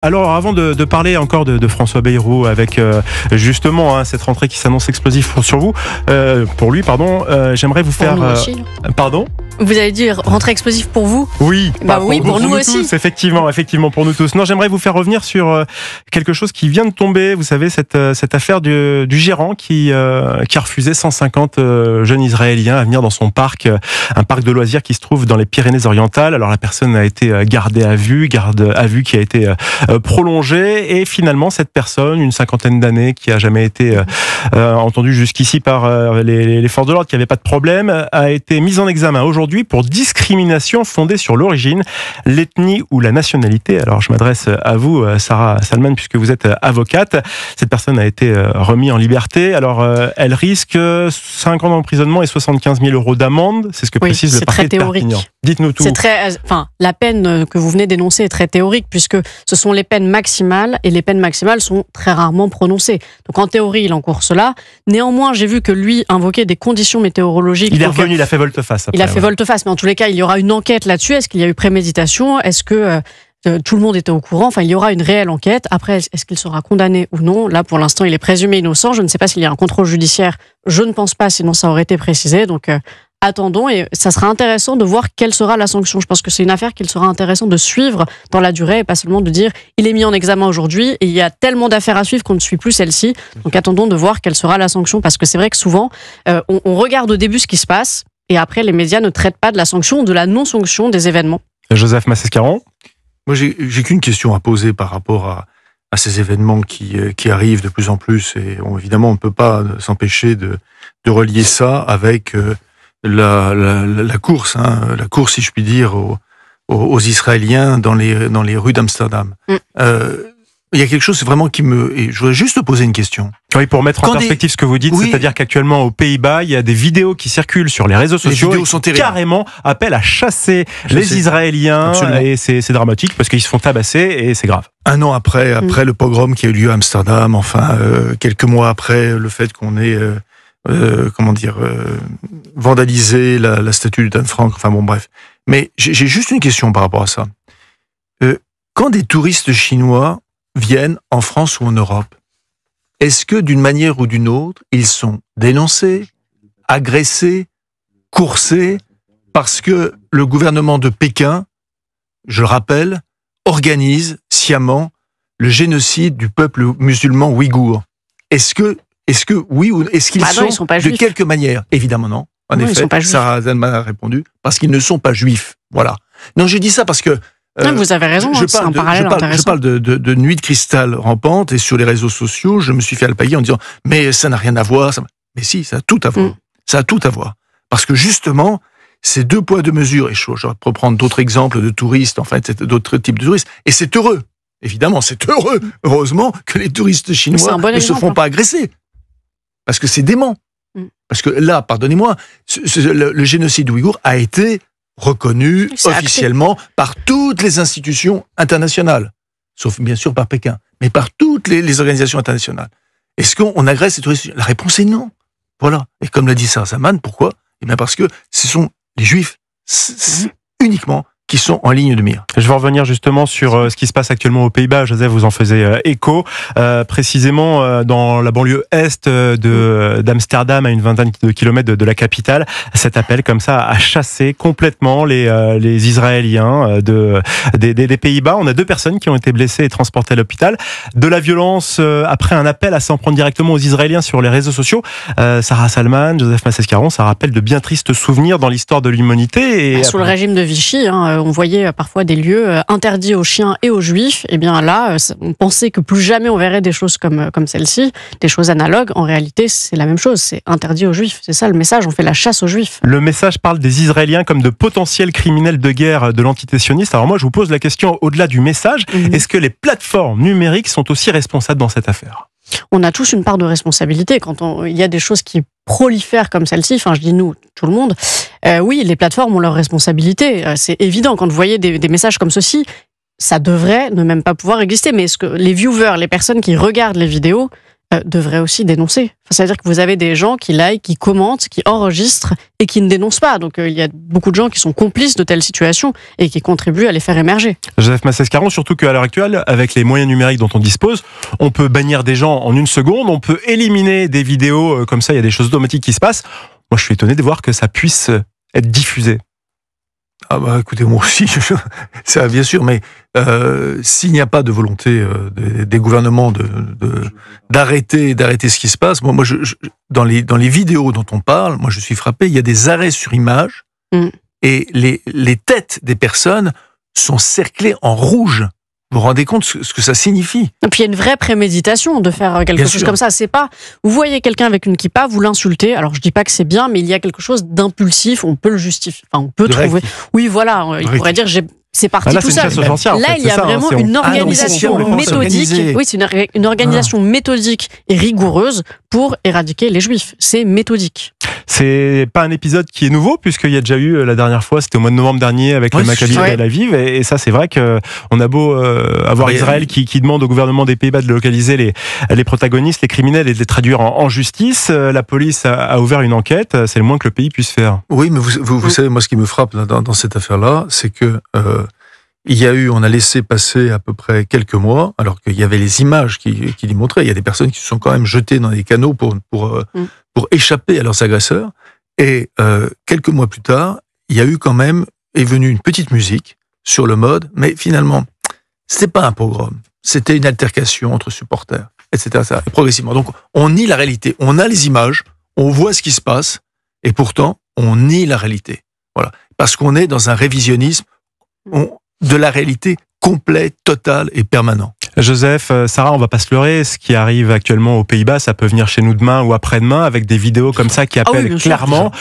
Alors avant de parler encore de François Bayrou avec justement cette rentrée qui s'annonce explosive pour lui, j'aimerais vous faire... Pour nous aussi. Pardon ? Vous allez dire rentrée explosive pour vous ? Oui, oui, pour nous aussi. Tous, effectivement, pour nous tous. Non, j'aimerais vous faire revenir sur quelque chose qui vient de tomber. Vous savez, cette affaire du gérant qui a refusé 150 jeunes Israéliens à venir dans son parc, un parc de loisirs qui se trouve dans les Pyrénées-Orientales. Alors la personne a été gardée à vue, garde à vue qui a été prolongée, et finalement cette personne, une cinquantaine d'années, qui a jamais été entendue jusqu'ici par les forces de l'ordre, qui n'avait pas de problème, a été mise en examen aujourd'hui pour discrimination fondée sur l'origine, l'ethnie ou la nationalité. Alors je m'adresse à vous, Sarah Salman, puisque vous êtes avocate. Cette personne a été remise en liberté. Alors elle risque 5 ans d'emprisonnement et 75 000 € d'amende. C'est ce que précise le parquet de Perpignan. Dites-nous tout. La peine que vous venez d'énoncer est très théorique, puisque ce sont les peines maximales, et les peines maximales sont très rarement prononcées. Donc en théorie, il encourt cela. Néanmoins, j'ai vu que lui invoquait des conditions météorologiques. Il est revenu, il a fait volte-face. Il a fait volte-face, mais en tous les cas, il y aura une enquête là-dessus. Est-ce qu'il y a eu préméditation ? Est-ce que tout le monde était au courant ? Enfin, il y aura une réelle enquête. Après, est-ce qu'il sera condamné ou non ? Là, pour l'instant, il est présumé innocent. Je ne sais pas s'il y a un contrôle judiciaire. Je ne pense pas, sinon ça aurait été précisé. Donc, attendons, et ça sera intéressant de voir quelle sera la sanction. Je pense que c'est une affaire qu'il sera intéressant de suivre dans la durée, et pas seulement de dire il est mis en examen aujourd'hui et il y a tellement d'affaires à suivre qu'on ne suit plus celle-ci. Donc attendons de voir quelle sera la sanction, parce que c'est vrai que souvent on regarde au début ce qui se passe et après les médias ne traitent pas de la sanction ou de la non-sanction des événements. Joseph Massescaron. Moi j'ai qu'une question à poser par rapport à ces événements qui arrivent de plus en plus, et évidemment on ne peut pas s'empêcher de relier ça avec la course, la course, si je puis dire, aux Israéliens dans les rues d'Amsterdam. Il y a quelque chose vraiment et je voudrais juste te poser une question. Oui, pour mettre en perspective ce que vous dites, c'est-à-dire qu'actuellement aux Pays-Bas, il y a des vidéos qui circulent sur les réseaux sociaux qui carrément appellent à chasser les Israéliens. Absolument. Et c'est dramatique parce qu'ils se font tabasser et c'est grave. Un an après le pogrom qui a eu lieu à Amsterdam, quelques mois après le fait qu'on ait vandaliser la statue d'Anne Frank, bref. Mais j'ai juste une question par rapport à ça. Quand des touristes chinois viennent en France ou en Europe, est-ce que d'une manière ou d'une autre, ils sont dénoncés, agressés, coursés, parce que le gouvernement de Pékin, je le rappelle, organise sciemment le génocide du peuple musulman ouïghour? Est-ce que oui, ou est-ce qu'ils sont de quelque manière? Évidemment non. En effet, Sarah Zalman a répondu, parce qu'ils ne sont pas juifs. Voilà. Non, je dis ça parce que... vous avez raison, c'est un parallèle intéressant. Je parle de nuit de cristal rampante, et sur les réseaux sociaux, je me suis fait alpaguer en disant « Mais ça n'a rien à voir. » Mais si, ça a tout à voir. Ça a tout à voir. Parce que justement, c'est 2 poids 2 mesures. Et je peux prendre d'autres exemples de touristes, d'autres types de touristes. Et c'est heureux. Évidemment, c'est heureux. Heureusement que les touristes chinois ne se font pas agresser. Parce que c'est dément. Parce que là, pardonnez-moi, le génocide ouïghour a été reconnu officiellement par toutes les institutions internationales. Sauf bien sûr par Pékin, mais par toutes les organisations internationales. Est-ce qu'on agresse les touristes? La réponse est non. Voilà. Et comme l'a dit Sarah Zalman, pourquoi? Eh bien parce que ce sont les juifs uniquement qui sont en ligne de mire. Je vais revenir justement sur ce qui se passe actuellement aux Pays-Bas. Joseph, vous en faisait écho. Précisément dans la banlieue est d'Amsterdam, à une vingtaine de kilomètres de la capitale, cet appel comme ça à chasser complètement les Israéliens des Pays-Bas. On a 2 personnes qui ont été blessées et transportées à l'hôpital. De la violence après un appel à s'en prendre directement aux Israéliens sur les réseaux sociaux. Sarah Salman, Joseph Massescaron, ça rappelle de bien tristes souvenirs dans l'histoire de l'humanité. Sous le régime de Vichy, on voyait parfois des lieux interdits aux chiens et aux juifs. Et bien là, on pensait que plus jamais on verrait des choses comme celle-ci, des choses analogues. En réalité, c'est la même chose. C'est interdit aux juifs. C'est ça le message. On fait la chasse aux juifs. Le message parle des Israéliens comme de potentiels criminels de guerre de l'entité sioniste. Alors moi, je vous pose la question au-delà du message. Est-ce que les plateformes numériques sont aussi responsables dans cette affaire ? On a tous une part de responsabilité quand il y a des choses qui prolifèrent comme celle-ci. Enfin, je dis nous, tout le monde. Oui, les plateformes ont leur responsabilité. C'est évident. Quand vous voyez des messages comme ceci, ça devrait ne même pas pouvoir exister. Mais est-ce que les viewers, les personnes qui regardent les vidéos, devraient aussi dénoncer. Enfin, c'est-à-dire que vous avez des gens qui like, qui commentent, qui enregistrent et qui ne dénoncent pas. Donc il y a beaucoup de gens qui sont complices de telles situations et qui contribuent à les faire émerger. Joseph Massescaron, surtout qu'à l'heure actuelle, avec les moyens numériques dont on dispose, on peut bannir des gens en une seconde, on peut éliminer des vidéos comme ça, il y a des choses automatiques qui se passent. Moi, je suis étonné de voir que ça puisse être diffusé. Ah bah écoutez, moi aussi, ça bien sûr, mais s'il n'y a pas de volonté des gouvernements d'arrêter ce qui se passe, moi dans les vidéos dont on parle, moi je suis frappé, il y a des arrêts sur image et les têtes des personnes sont cerclées en rouge. Vous vous rendez compte ce que ça signifie? Et puis il y a une vraie préméditation de faire quelque chose comme ça. C'est pas, vous voyez quelqu'un avec une kippa, vous l'insultez. Alors je dis pas que c'est bien, mais il y a quelque chose d'impulsif. On peut le justifier. Enfin, on peut trouver. Oui, voilà. Il pourrait dire c'est parti tout ça. Là, il y a vraiment une organisation méthodique. Oui, c'est une organisation méthodique et rigoureuse pour éradiquer les Juifs. C'est méthodique. C'est pas un épisode qui est nouveau, puisqu'il y a déjà eu la dernière fois, c'était au mois de novembre dernier avec le Maccabi de Tel Aviv, et ça c'est vrai qu'on a beau avoir Israël qui demande au gouvernement des Pays-Bas de localiser les protagonistes, les criminels et de les traduire en justice. La police a ouvert une enquête, c'est le moins que le pays puisse faire. Oui, mais vous savez, moi ce qui me frappe dans cette affaire-là, c'est que on a laissé passer à peu près quelques mois, alors qu'il y avait les images qui l'y montraient. Il y a des personnes qui se sont quand même jetées dans des canaux pour échapper à leurs agresseurs. Et quelques mois plus tard, est venue une petite musique sur le mode, mais finalement, c'était pas un pogrom, c'était une altercation entre supporters, etc. Et progressivement. Donc, on nie la réalité. On a les images, on voit ce qui se passe, et pourtant, on nie la réalité. Voilà. Parce qu'on est dans un révisionnisme de la réalité complet, total et permanent. Joseph, Sarah, on va pas se leurrer, ce qui arrive actuellement aux Pays-Bas, ça peut venir chez nous demain ou après-demain avec des vidéos comme ça qui appellent clairement.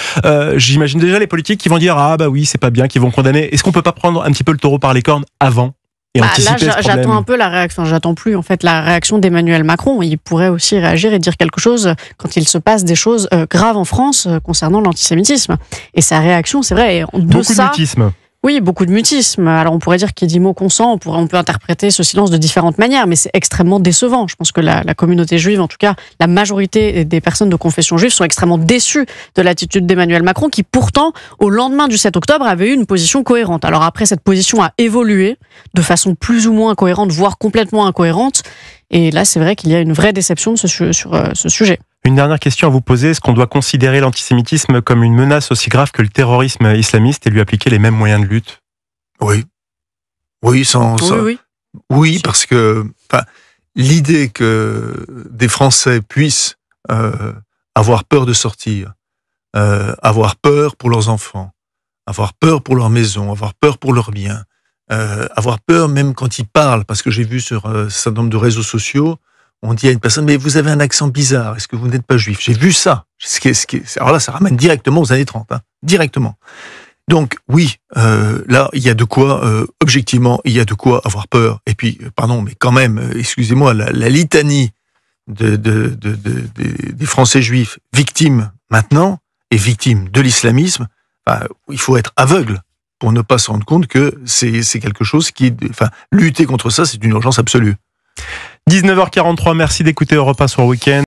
J'imagine déjà les politiques qui vont dire ah bah oui, c'est pas bien, qui vont condamner. Est-ce qu'on peut pas prendre un petit peu le taureau par les cornes avant et anticiper là, j'attends un peu la réaction. J'attends plus en fait la réaction d'Emmanuel Macron. Il pourrait aussi réagir et dire quelque chose quand il se passe des choses graves en France concernant l'antisémitisme. Et sa réaction, c'est vrai. Beaucoup de mutisme. Oui, beaucoup de mutisme. Alors on pourrait dire qu'il dit mot consent, on peut interpréter ce silence de différentes manières, mais c'est extrêmement décevant. Je pense que la communauté juive, en tout cas la majorité des personnes de confession juive, sont extrêmement déçues de l'attitude d'Emmanuel Macron, qui pourtant, au lendemain du 7 octobre, avait eu une position cohérente. Alors après, cette position a évolué de façon plus ou moins cohérente, voire complètement incohérente. Et là, c'est vrai qu'il y a une vraie déception sur ce sujet. Une dernière question à vous poser. Est-ce qu'on doit considérer l'antisémitisme comme une menace aussi grave que le terrorisme islamiste et lui appliquer les mêmes moyens de lutte? Oui. Oui, oui, parce que l'idée que des Français puissent avoir peur de sortir, avoir peur pour leurs enfants, avoir peur pour leur maison, avoir peur pour leurs biens, avoir peur même quand ils parlent, parce que j'ai vu sur un certain nombre de réseaux sociaux, on dit à une personne, mais vous avez un accent bizarre, est-ce que vous n'êtes pas juif? J'ai vu ça. Alors là, ça ramène directement aux années 30, directement. Donc, oui, là, il y a de quoi, objectivement, il y a de quoi avoir peur. Et puis, pardon, mais quand même, excusez-moi, la litanie des Français juifs victimes maintenant, et victimes de l'islamisme, il faut être aveugle pour ne pas se rendre compte que c'est quelque chose lutter contre ça, c'est une urgence absolue. 19h43, merci d'écouter Europe 1 sur Week-end.